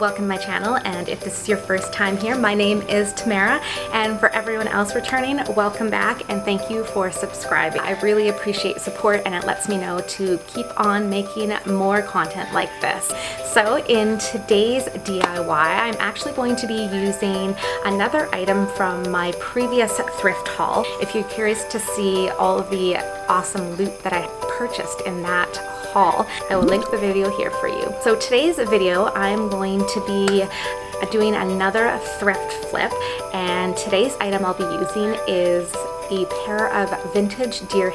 welcome to my channel, and if this is your first time here, my name is Tamara, and for everyone else returning, welcome back and thank you for subscribing. I really appreciate support and it lets me know to keep on making more content like this. So in today's DIY, I'm actually going to be using another item from my previous thrift haul. If you're curious to see all of the awesome loot that I purchased in that haul, I will link the video here for you. So today's video, I'm going to be doing another thrift flip, and today's item I'll be using is a pair of vintage deer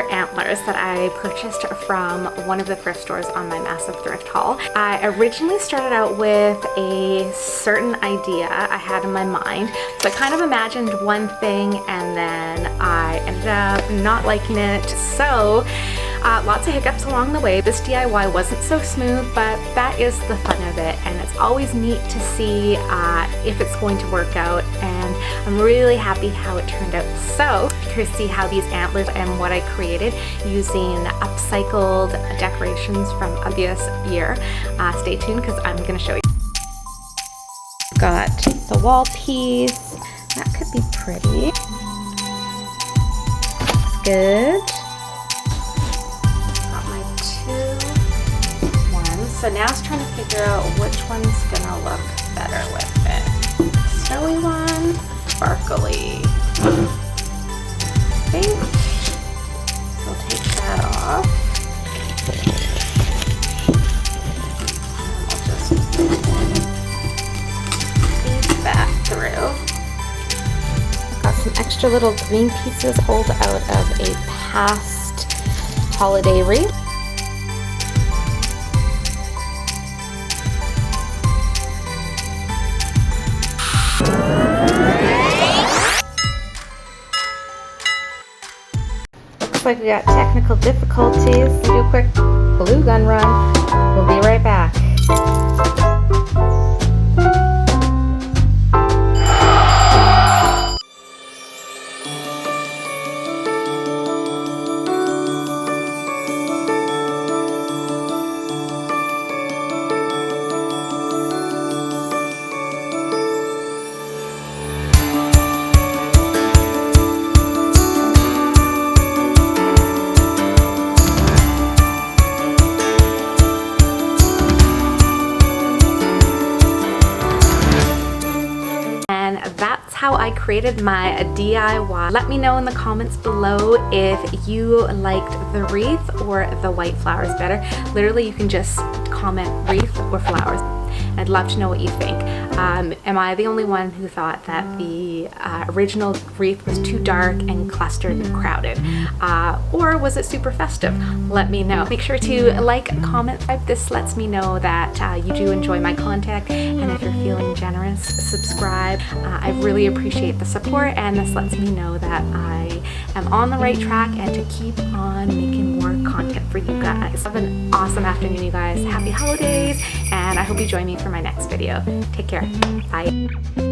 antlers that I purchased from one of the thrift stores on my massive thrift haul. I originally started out with a certain idea I had in my mind, so I kind of imagined one thing and then I ended up not liking it. So lots of hiccups along the way. This DIY wasn't so smooth, but that is the fun of it, and it's always neat to see if it's going to work out, and I'm really happy how it turned out. So here to see how these antlers and what I created using upcycled decorations from a previous year. Stay tuned because I'm going to show you. Got the wall piece. That could be pretty. Looks good. So now it's trying to figure out which one's gonna look better with it. Snowy one, sparkly. I think we'll take that off. And we'll just feed that through. I've got some extra little green pieces pulled out of a past holiday wreath. Looks like we got technical difficulties. Do a quick glue gun run. We'll be right back. That's how I created my DIY. Let me know in the comments below if you liked the wreath or the white flowers better. Literally, you can just comment wreath or flowers. I'd love to know what you think. Am I the only one who thought that the original wreath was too dark and clustered and crowded? Or was it super festive? Let me know. Make sure to like, comment, subscribe. This lets me know that you do enjoy my content, and if you're feeling generous, subscribe. I really appreciate the support, and this lets me know that I am on the right track and to keep on making more content for you guys. Have an awesome afternoon, you guys. Happy holidays, and I hope you join me for my next video. Take care. Bye.